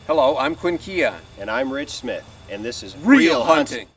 Hello, I'm Quinn. And I'm Rich Smith, and this is Real Hunting.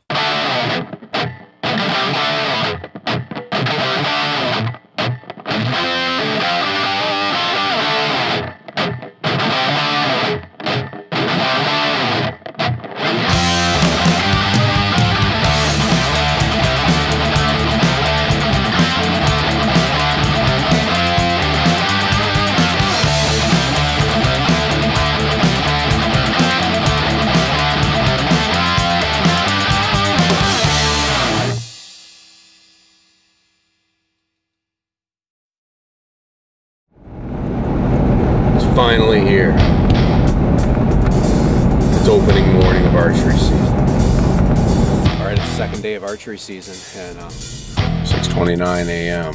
Finally here. It's opening morning of archery season. Alright, it's the second day of archery season and 6:29 a.m.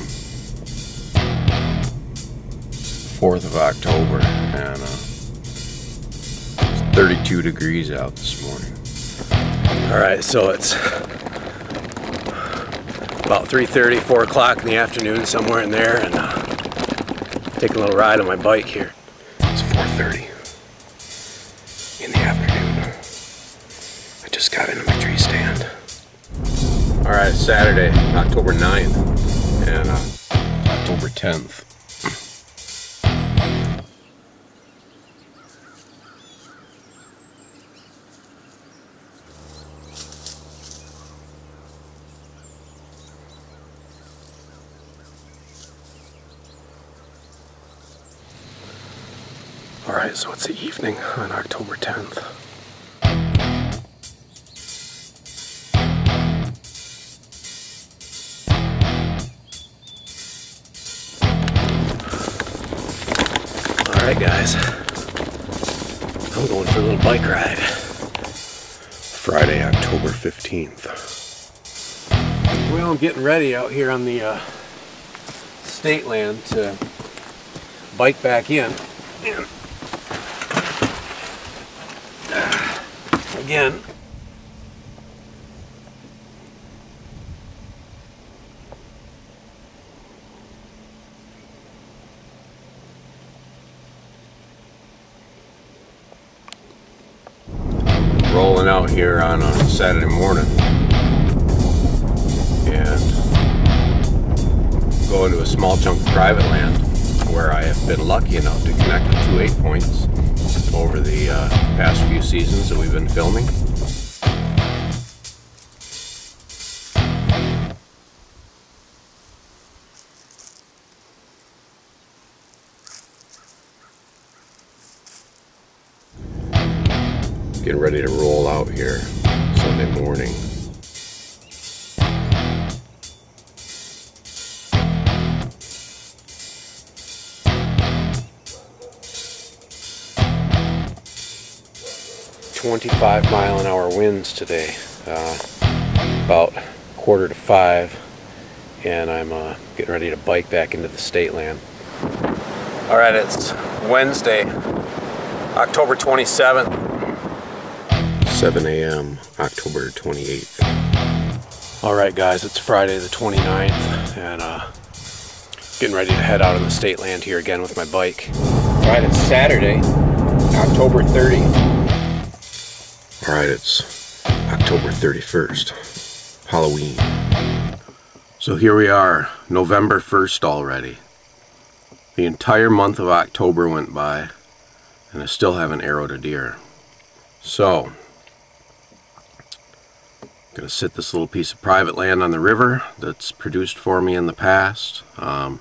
4th of October, and it's 32 degrees out this morning. Alright, so it's about 3:30, 4 o'clock in the afternoon, somewhere in there, and taking a little ride on my bike here. It's 4:30 in the afternoon. I just got into my tree stand. Alright, it's Saturday, October 9th and October 10th. Alright, so it's the evening on October 10th. Alright guys, I'm going for a little bike ride. Friday, October 15th. Well, I'm getting ready out here on the state land to bike back in. And again, rolling out here on a Saturday morning and going to a small chunk of private land where I have been lucky enough to connect with 2 8-points over the past few seasons that we've been filming. Getting ready to roll out here Sunday morning. .25-mile-an-hour winds today, about 4:45, and I'm getting ready to bike back into the state land. All right, it's Wednesday, October 27th, 7 a.m., October 28th. All right, guys, it's Friday the 29th, and getting ready to head out on the state land here again with my bike. All right, it's Saturday, October 30th. Alright, it's October 31st, Halloween. So here we are, November 1st already. The entire month of October went by, and I still haven't arrowed a deer. So, I'm going to sit this little piece of private land on the river that's produced for me in the past. I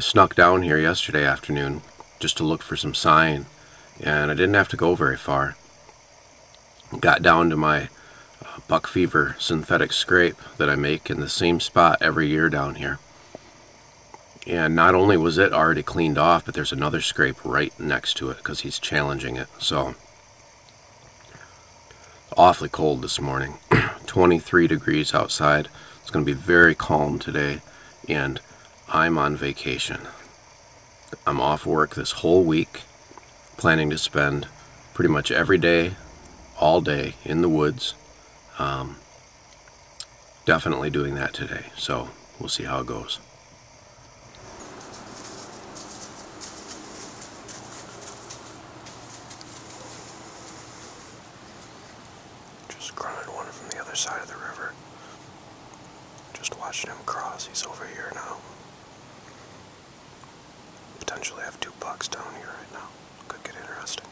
snuck down here yesterday afternoon just to look for some sign, and I didn't have to go very far. Got down to my buck fever synthetic scrape that I make in the same spot every year down here. And not only was it already cleaned off, but there's another scrape right next to it because he's challenging it. So, awfully cold this morning. 23 degrees outside. It's going to be very calm today, and I'm on vacation. I'm off work this whole week, planning to spend pretty much every day, all day in the woods. Definitely doing that today, so we'll see how it goes. from the other side of the river. Just watching him cross. He's over here now. Potentially have 2 bucks down here right now. Could get interesting.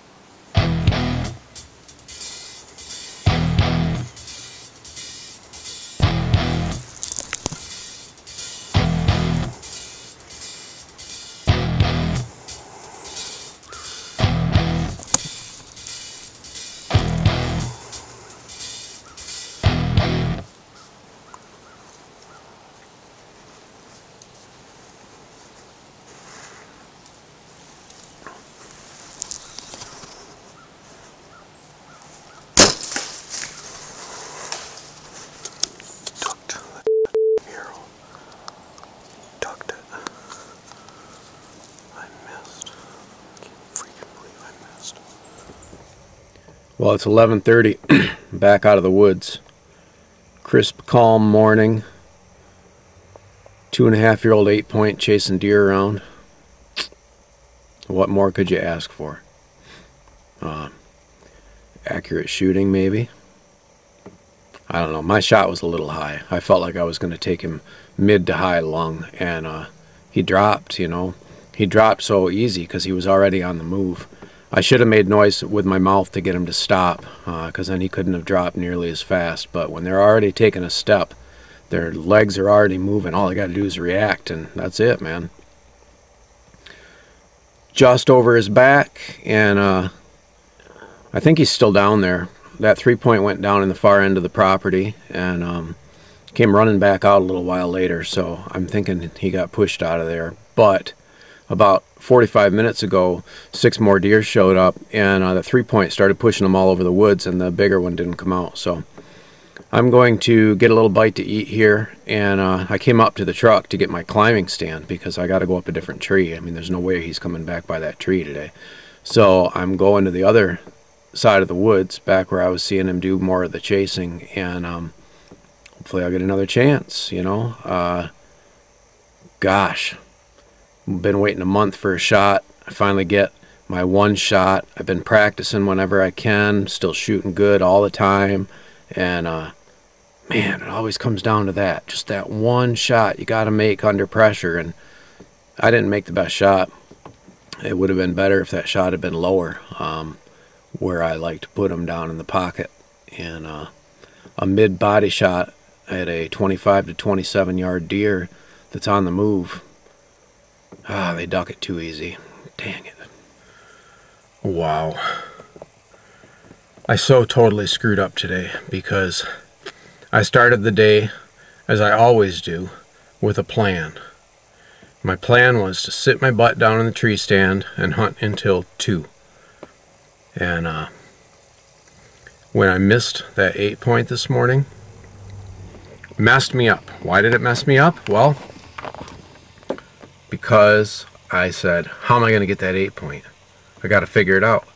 Well, it's 11:30, back out of the woods. Crisp, calm morning. 2.5-year-old 8-point chasing deer around. What more could you ask for? Accurate shooting, maybe. I don't know. My shot was a little high. I felt like I was going to take him mid to high lung, and he dropped, you know. He dropped so easy because he was already on the move. I should have made noise with my mouth to get him to stop, because then he couldn't have dropped nearly as fast. But when they're already taking a step, their legs are already moving. All they got to do is react, and that's it, man. Just over his back, and I think he's still down there. That 3-point went down in the far end of the property, and came running back out a little while later. So I'm thinking he got pushed out of there. But about 45 minutes ago, 6 more deer showed up, and the 3-point started pushing them all over the woods, and the bigger one didn't come out. So I'm going to get a little bite to eat here, and I came up to the truck to get my climbing stand because I got to go up a different tree. I mean, there's no way he's coming back by that tree today. So I'm going to the other side of the woods, back where I was seeing him do more of the chasing, and hopefully I'll get another chance, you know. Gosh. Been waiting a month for a shot. I finally get my one shot. I've been practicing whenever I can, still shooting good all the time, and man, it always comes down to that, just that one shot you got to make under pressure. And I didn't make the best shot. It would have been better if that shot had been lower, where I like to put them down in the pocket. And a mid body shot at a 25 to 27 yard deer that's on the move. They duck it too easy. Dang it. Wow. I so totally screwed up today because I started the day, as I always do, with a plan. My plan was to sit my butt down in the tree stand and hunt until 2. And when I missed that 8-point this morning, messed me up. Why did it mess me up? Well, because I said, how am I going to get that 8-point? I got to figure it out.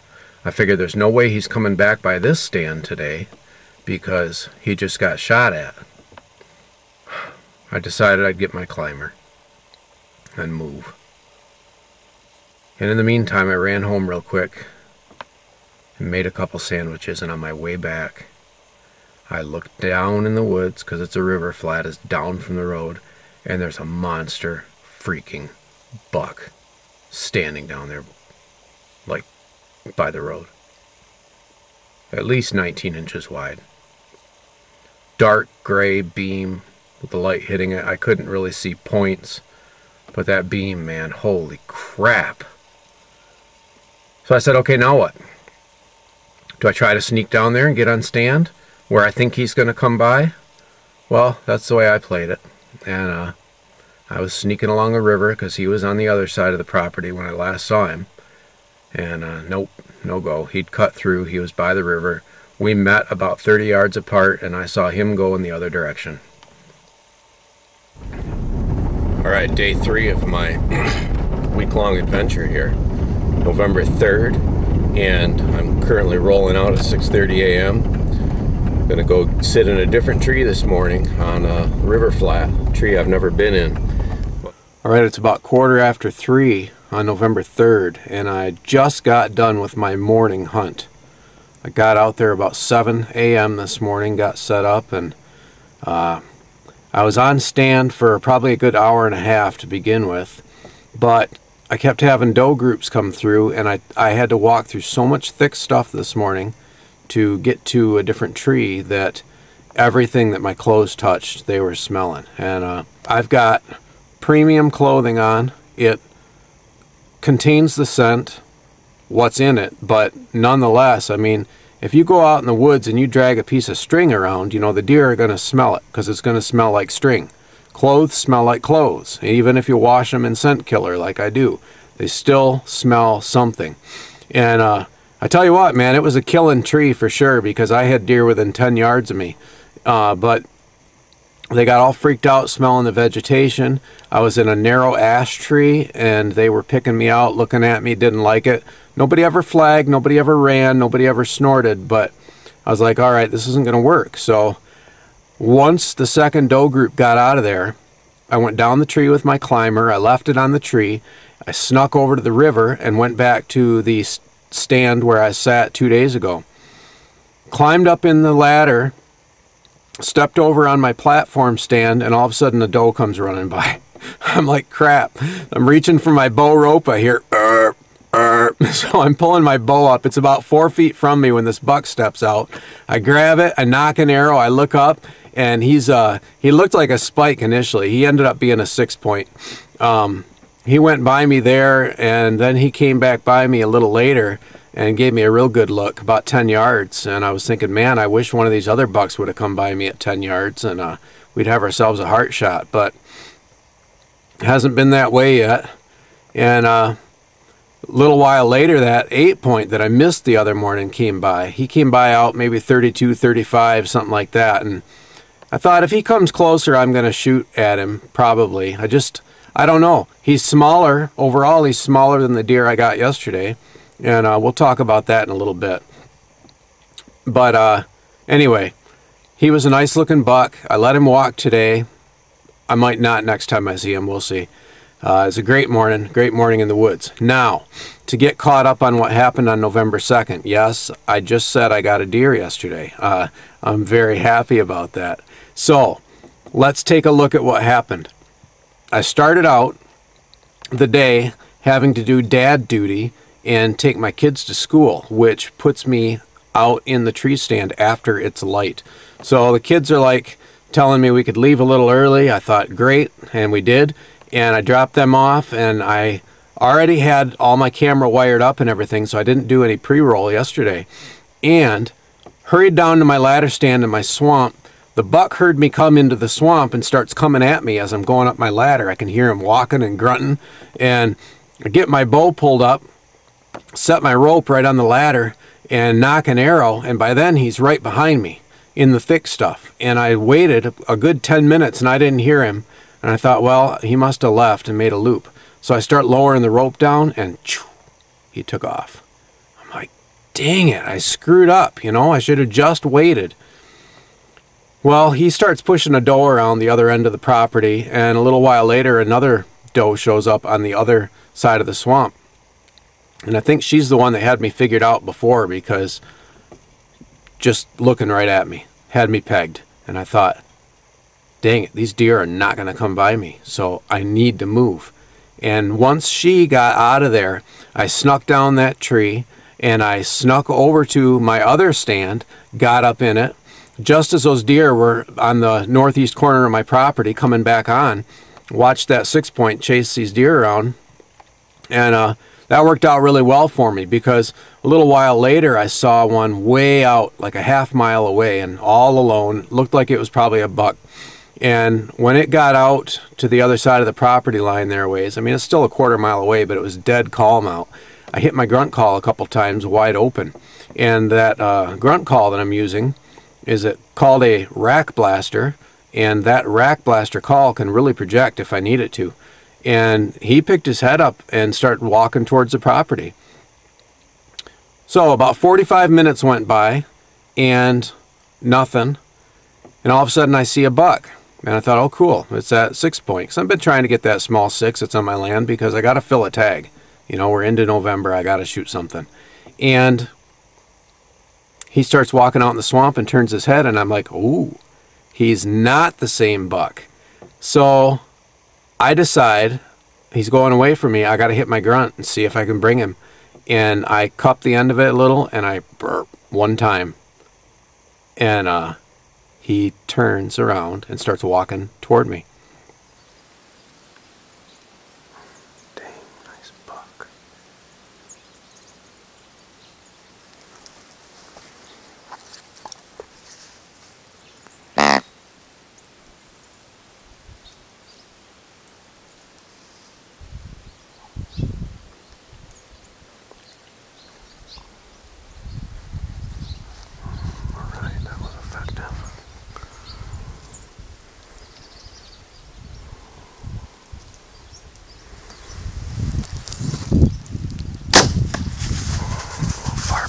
I figured there's no way he's coming back by this stand today because he just got shot at. I decided I'd get my climber and move. And in the meantime, I ran home real quick and made a couple sandwiches, and on my way back, I looked down in the woods, because it's a river flat, it's down from the road, and there's a monster freaking buck standing down there, like by the road, at least 19 inches wide. Dark gray beam with the light hitting it. I couldn't really see points, but that beam, man, holy crap. So I said, okay, now what? Do I try to sneak down there and get on stand where I think he's going to come by? Well, that's the way I played it. And I was sneaking along the river because he was on the other side of the property when I last saw him. And nope, no go. He'd cut through. He was by the river. We met about 30 yards apart, and I saw him go in the other direction. All right, day 3 of my week-long adventure here. November 3rd, and I'm currently rolling out at 6:30 a.m. I'm gonna go sit in a different tree this morning on a river flat, a tree I've never been in. All right, it's about 3:15 on November 3rd, and I just got done with my morning hunt. I got out there about 7 a.m. this morning, got set up, and I was on stand for probably a good hour and a half to begin with, but I kept having doe groups come through, and I had to walk through so much thick stuff this morning to get to a different tree that everything that my clothes touched, they were smelling. And I've got premium clothing on. It contains the scent, what's in it, but nonetheless, I mean, if you go out in the woods and you drag a piece of string around, you know, the deer are going to smell it because it's going to smell like string. Clothes smell like clothes. Even if you wash them in scent killer like I do, they still smell something. And I tell you what, man, it was a killing tree for sure because I had deer within 10 yards of me. But they got all freaked out smelling the vegetation. I was in a narrow ash tree and they were picking me out, looking at me, didn't like it. Nobody ever flagged, nobody ever ran, nobody ever snorted, but I was like, all right, this isn't going to work. So once the second doe group got out of there, I went down the tree with my climber. I left it on the tree. I snuck over to the river and went back to the stand where I sat 2 days ago. Climbed up in the ladder, stepped over on my platform stand, and all of a sudden a doe comes running by. I'm like, crap. I'm reaching for my bow rope. I hear, so I'm pulling my bow up. It's about 4 feet from me when this buck steps out. I grab it, I knock an arrow, I look up, and he looked like a spike initially. He ended up being a 6-point. He went by me there, and then he came back by me a little later and gave me a real good look, about 10 yards. And I was thinking, man, I wish one of these other bucks would have come by me at 10 yards, and we'd have ourselves a heart shot. But it hasn't been that way yet. And a little while later, that 8-point that I missed the other morning came by. He came by out maybe 32, 35, something like that. And I thought if he comes closer, I'm going to shoot at him, probably. I don't know. He's smaller. Overall, he's smaller than the deer I got yesterday. And we'll talk about that in a little bit. But anyway, he was a nice looking buck. I let him walk today. I might not next time I see him. We'll see. It's a great morning in the woods. Now, to get caught up on what happened on November 2nd, yes, I just said I got a deer yesterday. I'm very happy about that. So, let's take a look at what happened. I started out the day having to do dad duty and take my kids to school, which puts me out in the tree stand after it's light. So the kids are like telling me we could leave a little early. I thought, great, and we did. And I dropped them off, and I already had all my camera wired up and everything, so I didn't do any pre-roll yesterday. And hurried down to my ladder stand in my swamp. The buck heard me come into the swamp and starts coming at me as I'm going up my ladder. I can hear him walking and grunting, and I get my bow pulled up, set my rope right on the ladder, and knock an arrow, and by then he's right behind me in the thick stuff. And I waited a good 10 minutes and I didn't hear him, and I thought, well, he must have left and made a loop. So I start lowering the rope down, and he took off. I'm like, dang it, I screwed up, you know, I should have just waited. Well, he starts pushing a doe around the other end of the property, and a little while later another doe shows up on the other side of the swamp. And I think she's the one that had me figured out before, because just looking right at me had me pegged. And I thought, dang it, these deer are not going to come by me, so I need to move. And once she got out of there, I snuck down that tree, and I snuck over to my other stand, got up in it. Just as those deer were on the northeast corner of my property coming back on, watched that 6-point chase these deer around. And that worked out really well for me, because a little while later I saw one way out, like a half-mile away, and all alone. Looked like it was probably a buck. And when it got out to the other side of the property line there ways, I mean, it's still a quarter-mile away, but it was dead calm out. I hit my grunt call a couple times wide open. And that grunt call that I'm using is called a rack blaster, and that rack blaster call can really project if I need it to. And he picked his head up and started walking towards the property. So about 45 minutes went by and nothing, and all of a sudden I see a buck, and I thought, oh cool, it's that 6-point, because I've been trying to get that small 6 that's on my land, because I got to fill a tag. You know, we're into November, I got to shoot something. And he starts walking out in the swamp and turns his head, and I'm like, ooh, he's not the same buck. So I decide he's going away from me. I got to hit my grunt and see if I can bring him. And I cup the end of it a little, and I burp one time. And he turns around and starts walking toward me. Dang, nice buck.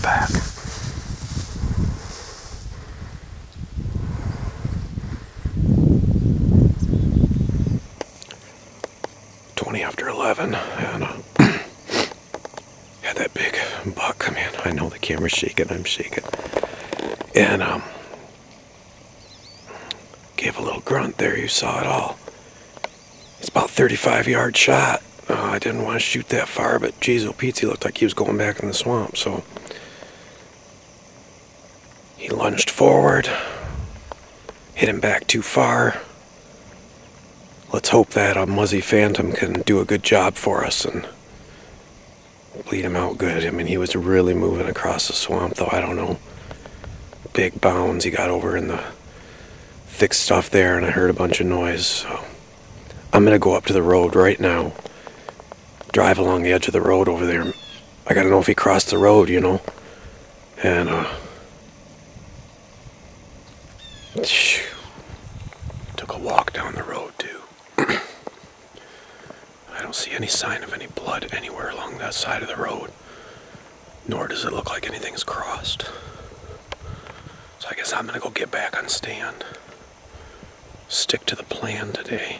Back. After 11, and had that big buck come in. I know the camera's shaking, I'm shaking. And gave a little grunt there, you saw it all. It's about 35-yard shot. I didn't want to shoot that far, but geez, Pete, he looked like he was going back in the swamp, so he lunged forward, hit him back too far. Let's hope that a Muzzy Phantom can do a good job for us and bleed him out good. I mean, he was really moving across the swamp, though. I don't know. Big bounds. He got over in the thick stuff there, and I heard a bunch of noise. So I'm going to go up to the road right now. Drive along the edge of the road over there. I got to know if he crossed the road, you know. And, took a walk down the road, too. I don't see any sign of any blood anywhere along that side of the road, nor does it look like anything's crossed. So I guess I'm gonna go get back on stand. Stick to the plan today.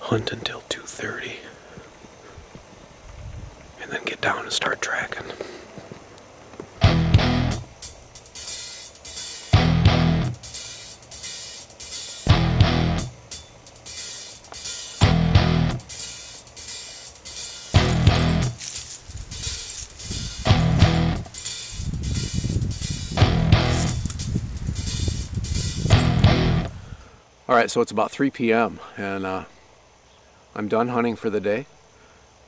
Hunt until 2:30. And then get down and start tracking. All right, so it's about 3 p.m. and I'm done hunting for the day.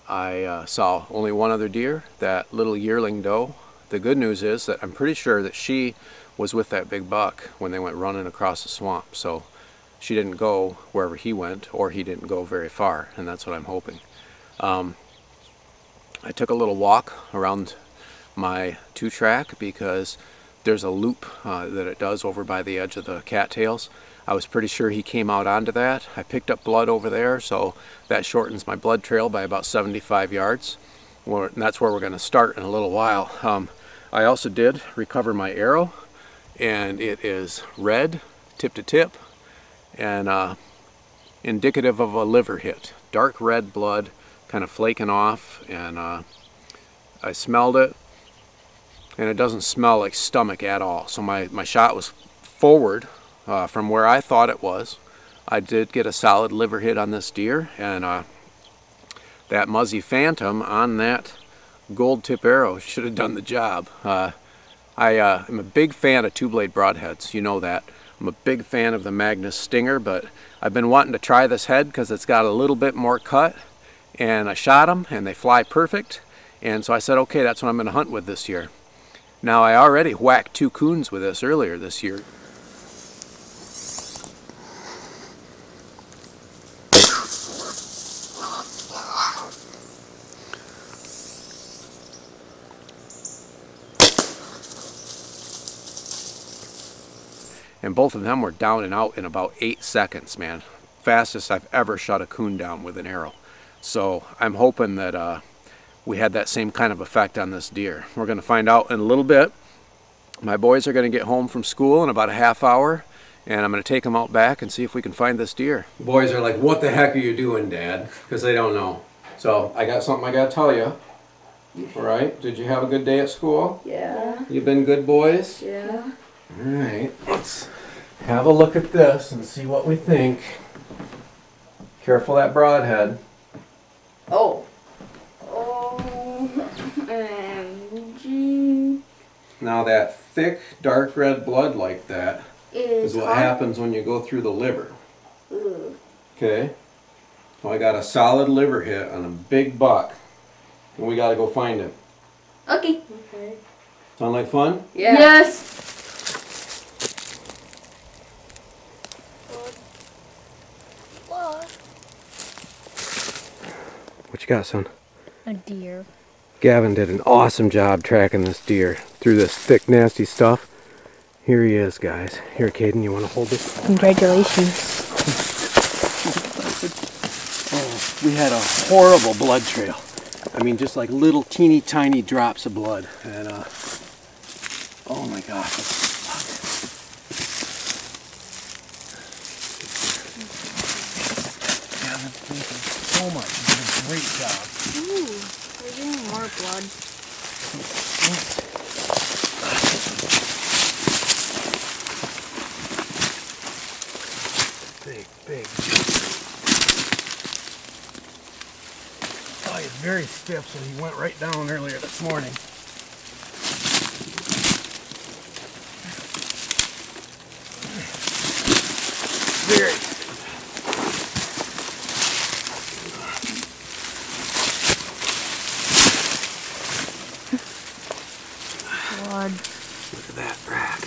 I saw only one other deer, that little yearling doe. The good news is that I'm pretty sure that she was with that big buck when they went running across the swamp. So she didn't go wherever he went, or he didn't go very far, and that's what I'm hoping. I took a little walk around my 2-track because there's a loop that it does over by the edge of the cattails. I was pretty sure he came out onto that. I picked up blood over there, so that shortens my blood trail by about 75 yards. And that's where we're going to start in a little while. I also did recover my arrow, and it is red, tip to tip, and indicative of a liver hit. Dark red blood, kind of flaking off, and I smelled it, and it doesn't smell like stomach at all. So my shot was forward from where I thought it was. I did get a solid liver hit on this deer, and that Muzzy Phantom on that gold tip arrow should have done the job. I am a big fan of 2-blade broadheads, you know that. I'm a big fan of the Magnus Stinger, but I've been wanting to try this head because it's got a little bit more cut, and I shot them and they fly perfect, and so I said, okay, that's what I'm going to hunt with this year. Now, I already whacked 2 coons with this earlier this year. And both of them were down and out in about 8 seconds, man. Fastest I've ever shot a coon down with an arrow. So I'm hoping that we had that same kind of effect on this deer. We're going to find out in a little bit. My boys are going to get home from school in about a half hour, and I'm going to take them out back and see if we can find this deer. The boys are like, what the heck are you doing, Dad? Because they don't know. So I got something I got to tell you. All right. Did you have a good day at school? Yeah. You been good boys? Yeah. All right. Let's have a look at this and see what we think. Careful that broadhead. Oh. OMG. Now that thick, dark red blood like that is what happens when you go through the liver. Ugh. Okay. Well, I got a solid liver hit on a big buck, and we got to go find him. Okay. Okay. Sound like fun? Yeah. Yes. What you got, son? A deer. Gavin did an awesome job tracking this deer through this thick, nasty stuff. Here he is, guys. Here, Caden, you want to hold this? Congratulations. Oh, we had a horrible blood trail. I mean, just like little teeny tiny drops of blood. And, oh my gosh. Gavin, thank you so much. You did a great job. Ooh, we're getting more blood. Big. Oh, he's very stiff, so he went right down earlier this morning. Very stiff. Blood. Look at that rack.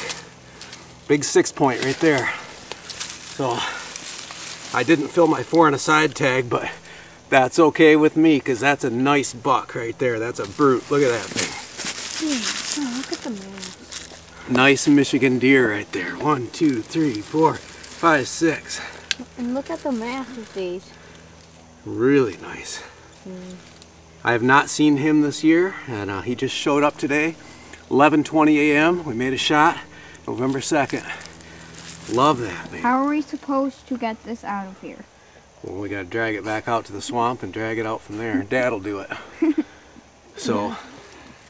Big 6-point right there. So I didn't fill my 4 and a side tag, but that's okay with me because that's a nice buck right there. That's a brute. Look at that thing. Oh, look at the mask. Nice Michigan deer right there. 1, 2, 3, 4, 5, 6. And look at the mask of these. Really nice. I have not seen him this year, and he just showed up today. 11:20 a.m. We made a shot. November 2nd. Love that, man. How are we supposed to get this out of here? Well, we got to drag it back out to the swamp and drag it out from there. Dad'll do it. So,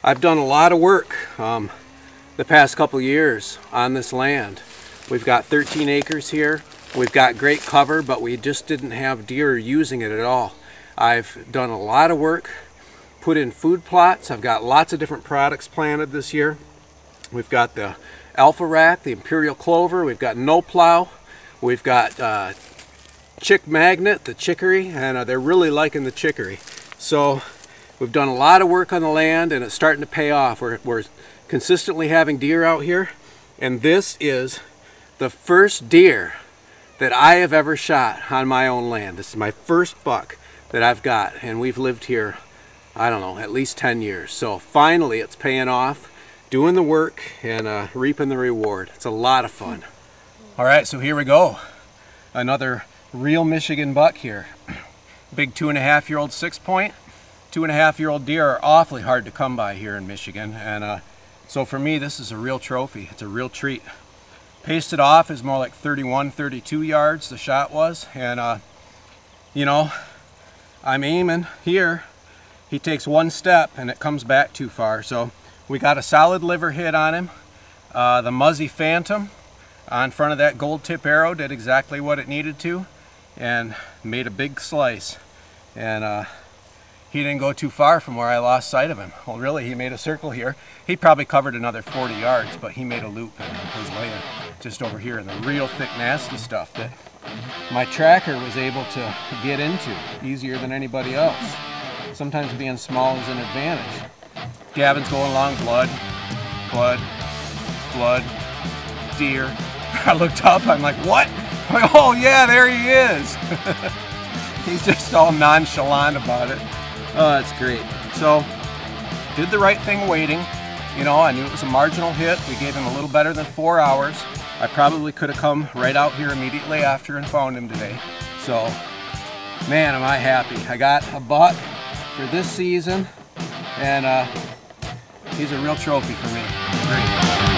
I've done a lot of work the past couple years on this land. We've got 13 acres here. We've got great cover, but we just didn't have deer using it at all. I've done a lot of work, put in food plots. I've got lots of different products planted this year. We've got the Alpha Rack, the Imperial Clover, we've got No Plow, we've got Chick Magnet, the chicory, and they're really liking the chicory. So we've done a lot of work on the land and it's starting to pay off. We're consistently having deer out here, and this is the first deer that I have ever shot on my own land. This is my first buck that I've got, and we've lived here, I don't know, at least 10 years. So finally it's paying off, doing the work and reaping the reward. It's a lot of fun. All right, so here we go. Another real Michigan buck here. Big 2.5-year-old 6-point. 2.5-year-old deer are awfully hard to come by here in Michigan, and so for me this is a real trophy. It's a real treat. Pasted off is more like 31, 32 yards the shot was, and you know, I'm aiming here. He takes one step and it comes back too far. So we got a solid liver hit on him. The Muzzy Phantom on front of that gold tip arrow did exactly what it needed to and made a big slice. And he didn't go too far from where I lost sight of him. Well, really, he made a circle here. He probably covered another 40 yards, but he made a loop and was laying just over here in the real thick, nasty stuff that my tracker was able to get into easier than anybody else. Sometimes being small is an advantage. Gavin's going along, blood, deer. I looked up, I'm like, what? I'm like, oh yeah, there he is. He's just all nonchalant about it. Oh, that's great. So, did the right thing waiting. You know, I knew it was a marginal hit. We gave him a little better than 4 hours. I probably could have come right out here immediately after and found him today. So, man, am I happy. I got a buck for this season, and he's a real trophy for me. Great.